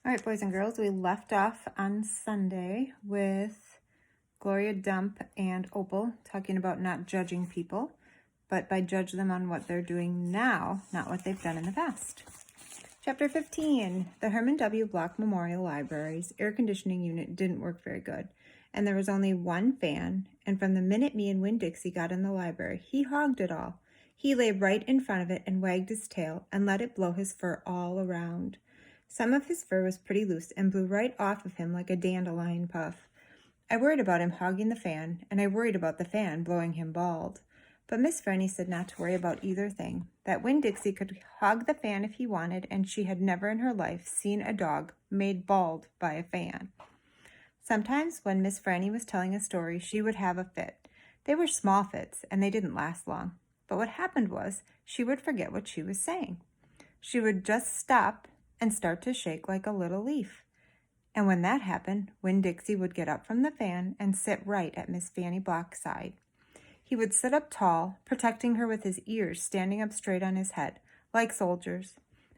All right, boys and girls, we left off on Sunday with Gloria Dump and Opal talking about not judging people, but by judge them on what they're doing now, not what they've done in the past. Chapter 15, the Herman W. Block Memorial Library's air conditioning unit didn't work very good, and there was only one fan, and from the minute me and Winn-Dixie got in the library, he hogged it all. He lay right in front of it and wagged his tail and let it blow his fur all around. Some of his fur was pretty loose and blew right off of him like a dandelion puff. I worried about him hogging the fan, and I worried about the fan blowing him bald. But Miss Franny said not to worry about either thing, that Winn-Dixie could hog the fan if he wanted, and she had never in her life seen a dog made bald by a fan. Sometimes when Miss Franny was telling a story, she would have a fit. They were small fits, and they didn't last long. But what happened was she would forget what she was saying. She would just stop and start to shake like a little leaf. And when that happened, Winn-Dixie would get up from the fan and sit right at Miss Fanny Block's side. He would sit up tall, protecting her with his ears standing up straight on his head, like soldiers.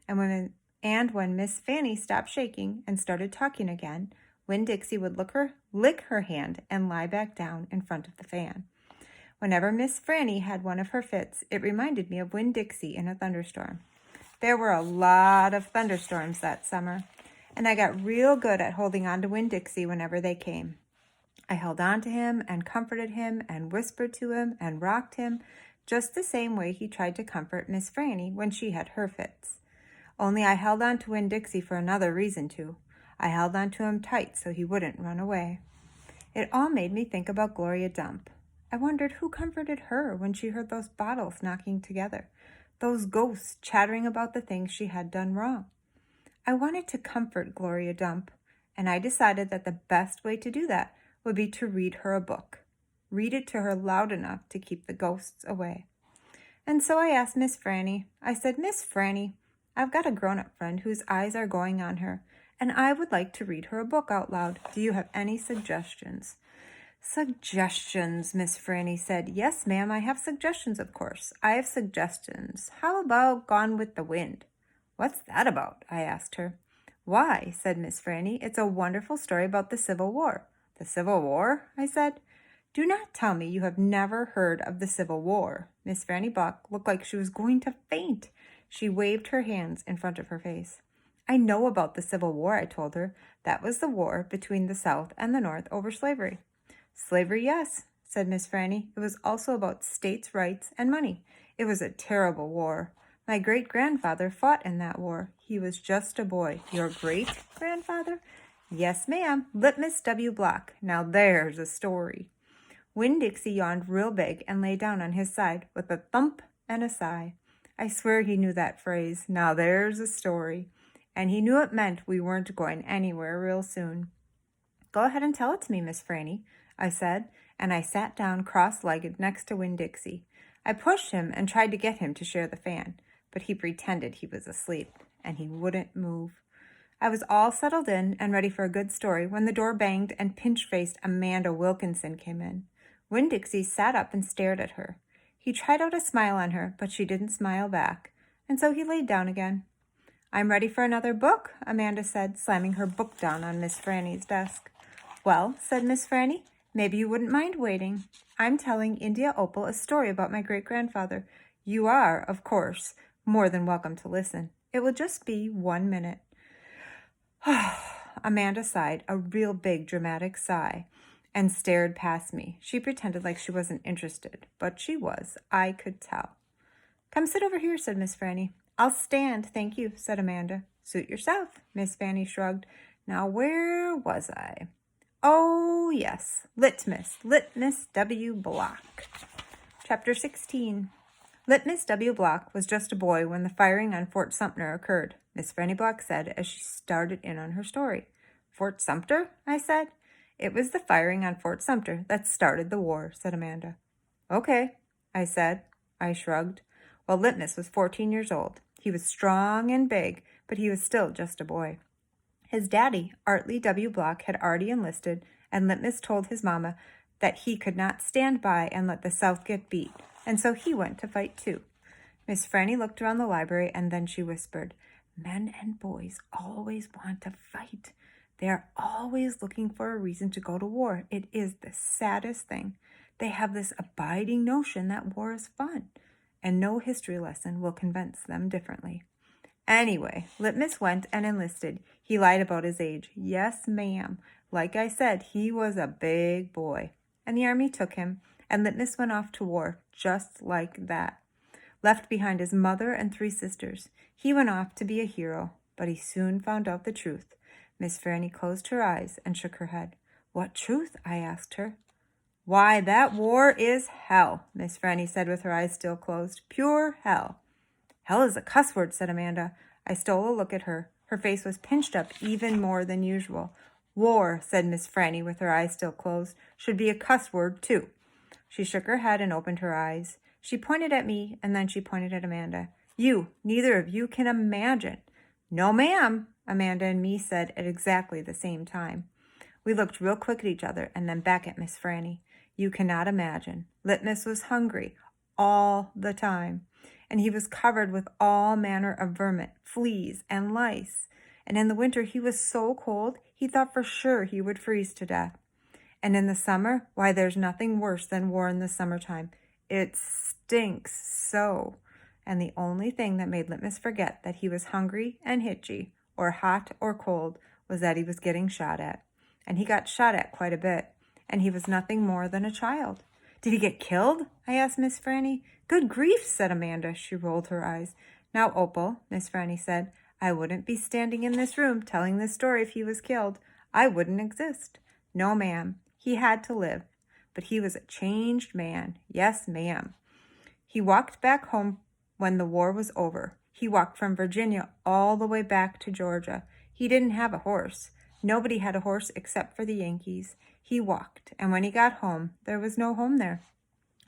And when Miss Fanny stopped shaking and started talking again, Winn-Dixie would lick her hand and lie back down in front of the fan. Whenever Miss Franny had one of her fits, it reminded me of Winn-Dixie in a thunderstorm. There were a lot of thunderstorms that summer, and I got real good at holding on to Winn-Dixie whenever they came. I held on to him and comforted him and whispered to him and rocked him, just the same way he tried to comfort Miss Franny when she had her fits. Only I held on to Winn-Dixie for another reason, too. I held on to him tight so he wouldn't run away. It all made me think about Gloria Dump. I wondered who comforted her when she heard those bottles knocking together, those ghosts chattering about the things she had done wrong. I wanted to comfort Gloria Dump, and I decided that the best way to do that would be to read her a book. Read it to her loud enough to keep the ghosts away. And so I asked Miss Franny. I said, Miss Franny, I've got a grown-up friend whose eyes are going on her, and I would like to read her a book out loud. Do you have any suggestions? Suggestions, Miss Franny said. Yes, ma'am, I have suggestions, of course. I have suggestions. How about Gone with the Wind? What's that about? I asked her. Why, said Miss Franny, it's a wonderful story about the Civil War. The Civil War? I said. Do not tell me you have never heard of the Civil War. Miss Franny Block looked like she was going to faint. She waved her hands in front of her face. I know about the Civil War, I told her. That was the war between the South and the North over slavery. Slavery, yes, said Miss Franny. It was also about states' rights and money. It was a terrible war. My great-grandfather fought in that war. He was just a boy. Your great-grandfather? Yes, ma'am. Litmus W. Block. Now there's a story. Winn-Dixie yawned real big and lay down on his side with a thump and a sigh. I swear he knew that phrase, now there's a story. And he knew it meant we weren't going anywhere real soon. Go ahead and tell it to me, Miss Franny, I said, and I sat down cross-legged next to Winn-Dixie. I pushed him and tried to get him to share the fan, but he pretended he was asleep, and he wouldn't move. I was all settled in and ready for a good story when the door banged and pinch-faced Amanda Wilkinson came in. Winn-Dixie sat up and stared at her. He tried out a smile on her, but she didn't smile back, and so he laid down again. I'm ready for another book, Amanda said, slamming her book down on Miss Franny's desk. Well, said Miss Franny, maybe you wouldn't mind waiting. I'm telling India Opal a story about my great-grandfather. You are, of course, more than welcome to listen. It will just be 1 minute. Amanda sighed, a real big dramatic sigh, and stared past me. She pretended like she wasn't interested, but she was. I could tell. Come sit over here, said Miss Franny. I'll stand, thank you, said Amanda. Suit yourself, Miss Fanny shrugged. Now where was I? Oh, yes, Litmus W. Block. Chapter 16. Litmus W. Block was just a boy when the firing on Fort Sumter occurred, Miss Franny Block said as she started in on her story. Fort Sumter? I said. It was the firing on Fort Sumter that started the war, said Amanda. Okay, I said. I shrugged. Well, Litmus was 14 years old. He was strong and big, but he was still just a boy. His daddy, Artley W. Block, had already enlisted, and Litmus told his mama that he could not stand by and let the South get beat, and so he went to fight too. Miss Franny looked around the library, and then she whispered, Men and boys always want to fight. They are always looking for a reason to go to war. It is the saddest thing. They have this abiding notion that war is fun, and no history lesson will convince them differently. Anyway, Litmus went and enlisted. He lied about his age. Yes, ma'am. Like I said, he was a big boy. And the army took him, and Litmus went off to war just like that. Left behind his mother and 3 sisters. He went off to be a hero, but he soon found out the truth. Miss Franny closed her eyes and shook her head. What truth? I asked her. Why, that war is hell, Miss Franny said with her eyes still closed. Pure hell. Hell is a cuss word, said Amanda. I stole a look at her. Her face was pinched up even more than usual. War, said Miss Franny with her eyes still closed, should be a cuss word, too. She shook her head and opened her eyes. She pointed at me, and then she pointed at Amanda. You, neither of you can imagine. No, ma'am, Amanda and me said at exactly the same time. We looked real quick at each other and then back at Miss Franny. You cannot imagine. Litmus was hungry all the time, and he was covered with all manner of vermin, fleas, and lice. And in the winter he was so cold, he thought for sure he would freeze to death. And in the summer, why, there's nothing worse than war in the summertime. It stinks so. And the only thing that made Litmus forget that he was hungry and hitchy, or hot or cold, was that he was getting shot at. And he got shot at quite a bit, and he was nothing more than a child. Did he get killed? I asked Miss Franny. Good grief, said Amanda. She rolled her eyes. Now, Opal, Miss Franny said, I wouldn't be standing in this room telling this story if he was killed. I wouldn't exist. No, ma'am. He had to live. But he was a changed man. Yes, ma'am. He walked back home when the war was over. He walked from Virginia all the way back to Georgia. He didn't have a horse. Nobody had a horse except for the Yankees. He walked, and when he got home, there was no home there.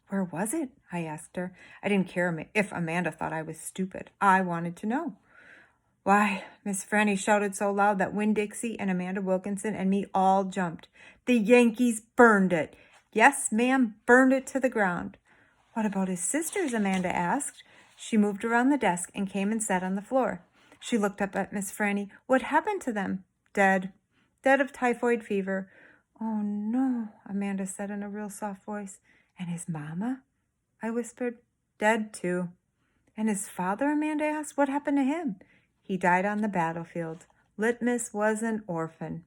Where was it? I asked her. I didn't care if Amanda thought I was stupid. I wanted to know. Why, Miss Franny shouted so loud that Winn-Dixie and Amanda Wilkinson and me all jumped. The Yankees burned it. Yes, ma'am, burned it to the ground. What about his sisters? Amanda asked. She moved around the desk and came and sat on the floor. She looked up at Miss Franny. What happened to them? Dead. Dead of typhoid fever. Oh, no, Amanda said in a real soft voice. And his mama? I whispered. Dead, too. And his father? Amanda asked. What happened to him? He died on the battlefield. Litmus was an orphan.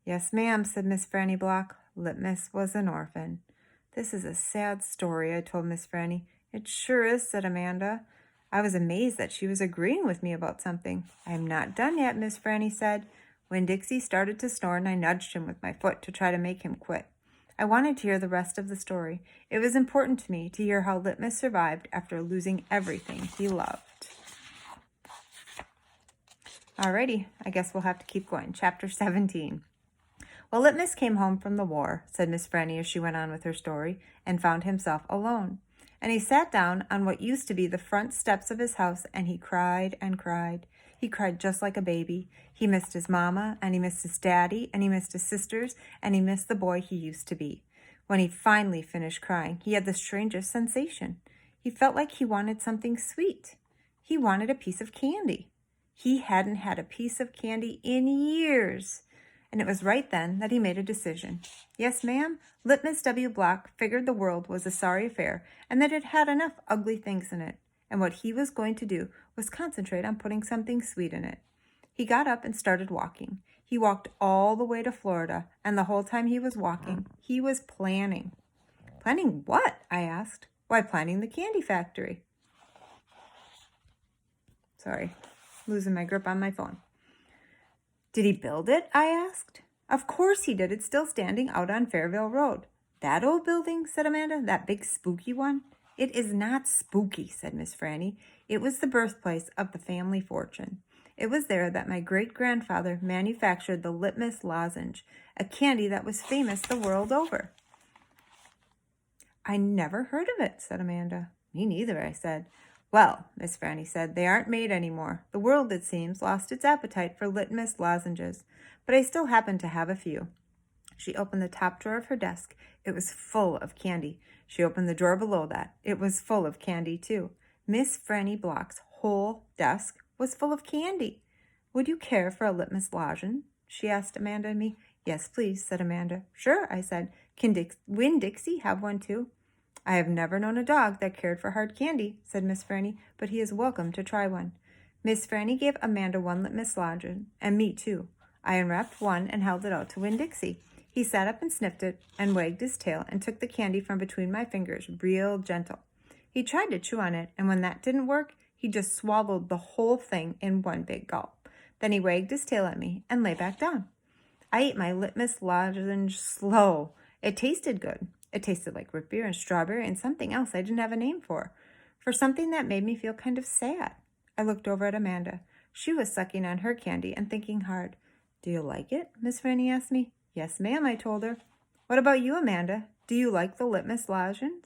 Yes, ma'am, said Miss Franny Block. Litmus was an orphan. This is a sad story, I told Miss Franny. It sure is, said Amanda. I was amazed that she was agreeing with me about something. I am not done yet, Miss Franny said. Winn-Dixie started to snore, and I nudged him with my foot to try to make him quit. I wanted to hear the rest of the story. It was important to me to hear how Litmus survived after losing everything he loved. Alrighty, I guess we'll have to keep going. Chapter 17. Well, Litmus came home from the war, said Miss Franny as she went on with her story, and found himself alone. And he sat down on what used to be the front steps of his house, and he cried and cried. He cried just like a baby. He missed his mama, and he missed his daddy, and he missed his sisters, and he missed the boy he used to be. When he finally finished crying, he had the strangest sensation. He felt like he wanted something sweet. He wanted a piece of candy. He hadn't had a piece of candy in years. And it was right then that he made a decision. Yes, ma'am, Litmus W. Block figured the world was a sorry affair and that it had enough ugly things in it. And what he was going to do was concentrate on putting something sweet in it. He got up and started walking. He walked all the way to Florida, and the whole time he was walking, he was planning. Planning what? I asked. Why, planning the candy factory. Sorry, losing my grip on my phone. Did he build it? I asked. Of course he did. It's still standing out on Fairville Road. That old building, said Amanda, that big spooky one? It is not spooky, said Miss Franny. It was the birthplace of the family fortune. It was there that my great-grandfather manufactured the Litmus lozenge, a candy that was famous the world over. I never heard of it, said Amanda. Me neither, I said. Well, Miss Franny said, they aren't made anymore. The world, it seems, lost its appetite for Litmus lozenges, but I still happen to have a few. She opened the top drawer of her desk. It was full of candy. She opened the drawer below that. It was full of candy, too. Miss Franny Block's whole desk was full of candy. Would you care for a litmus lozenge? She asked Amanda and me. Yes, please, said Amanda. Sure, I said. Can Winn-Dixie have one too? I have never known a dog that cared for hard candy, said Miss Franny, but he is welcome to try one. Miss Franny gave Amanda one litmus lozenge, and me too. I unwrapped one and held it out to Winn-Dixie. He sat up and sniffed it and wagged his tail and took the candy from between my fingers real gentle. He tried to chew on it, and when that didn't work, he just swallowed the whole thing in one big gulp. Then he wagged his tail at me and lay back down. I ate my litmus lozenge slow. It tasted good. It tasted like root beer and strawberry and something else I didn't have a name for something that made me feel kind of sad. I looked over at Amanda. She was sucking on her candy and thinking hard. Do you like it? Miss Franny asked me. Yes, ma'am, I told her. What about you, Amanda? Do you like the litmus lozenge?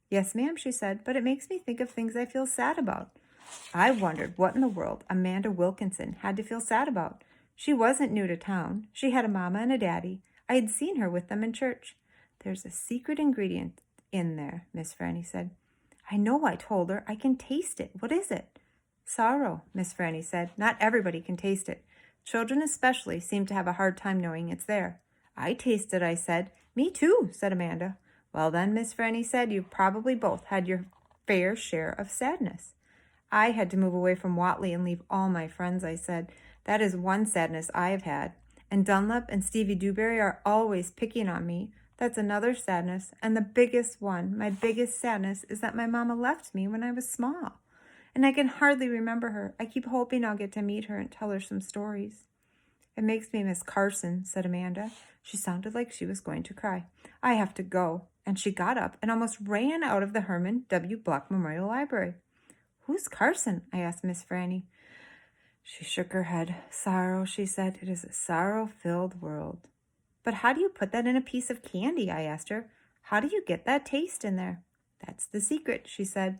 Yes, ma'am, she said, but it makes me think of things I feel sad about. I wondered what in the world Amanda Wilkinson had to feel sad about. She wasn't new to town. She had a mama and a daddy. I had seen her with them in church. There's a secret ingredient in there, Miss Franny said. I know, I told her. I can taste it. What is it? Sorrow, Miss Franny said. Not everybody can taste it. Children especially seem to have a hard time knowing it's there. I taste it, I said. Me too, said Amanda. Well then, Miss Franny said, you've probably both had your fair share of sadness. I had to move away from Whatley and leave all my friends, I said. That is one sadness I have had. And Dunlap and Stevie Dewberry are always picking on me. That's another sadness. And the biggest one, my biggest sadness, is that my mama left me when I was small. And I can hardly remember her. I keep hoping I'll get to meet her and tell her some stories. It makes me miss Carson, said Amanda. She sounded like she was going to cry. I have to go. And she got up and almost ran out of the Herman W. Block Memorial Library. Who's Carson? I asked Miss Franny. She shook her head. Sorrow, she said. It is a sorrow-filled world. But how do you put that in a piece of candy? I asked her. How do you get that taste in there? That's the secret, she said.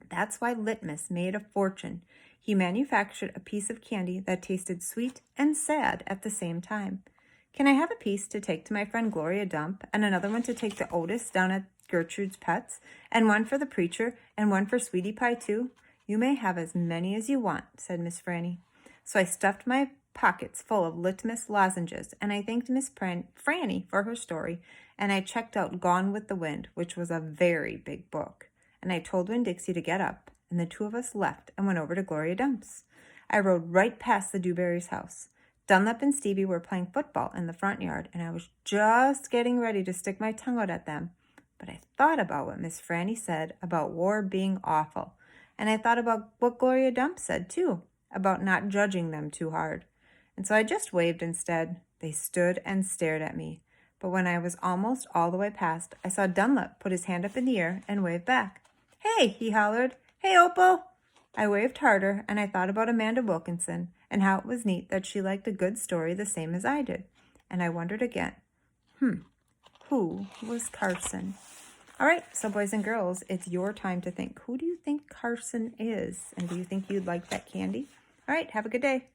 That's why Litmus made a fortune. He manufactured a piece of candy that tasted sweet and sad at the same time. Can I have a piece to take to my friend Gloria Dump, and another one to take to Otis down at Gertrude's Pets, and one for the preacher, and one for Sweetie Pie too? You may have as many as you want, said Miss Franny. So I stuffed my pockets full of litmus lozenges, and I thanked Miss Franny for her story, and I checked out Gone with the Wind, which was a very big book. And I told Winn-Dixie to get up, and the two of us left and went over to Gloria Dump's. I rode right past the Dewberry's house. Dunlap and Stevie were playing football in the front yard, and I was just getting ready to stick my tongue out at them. But I thought about what Miss Franny said about war being awful, and I thought about what Gloria Dump said, too, about not judging them too hard. And so I just waved instead. They stood and stared at me. But when I was almost all the way past, I saw Dunlap put his hand up in the air and wave back. Hey, he hollered. Hey, Opal. I waved harder, and I thought about Amanda Wilkinson and how it was neat that she liked a good story the same as I did. And I wondered again, who was Carson? All right, so boys and girls, it's your time to think. Who do you think Carson is? And do you think you'd like that candy? All right, have a good day.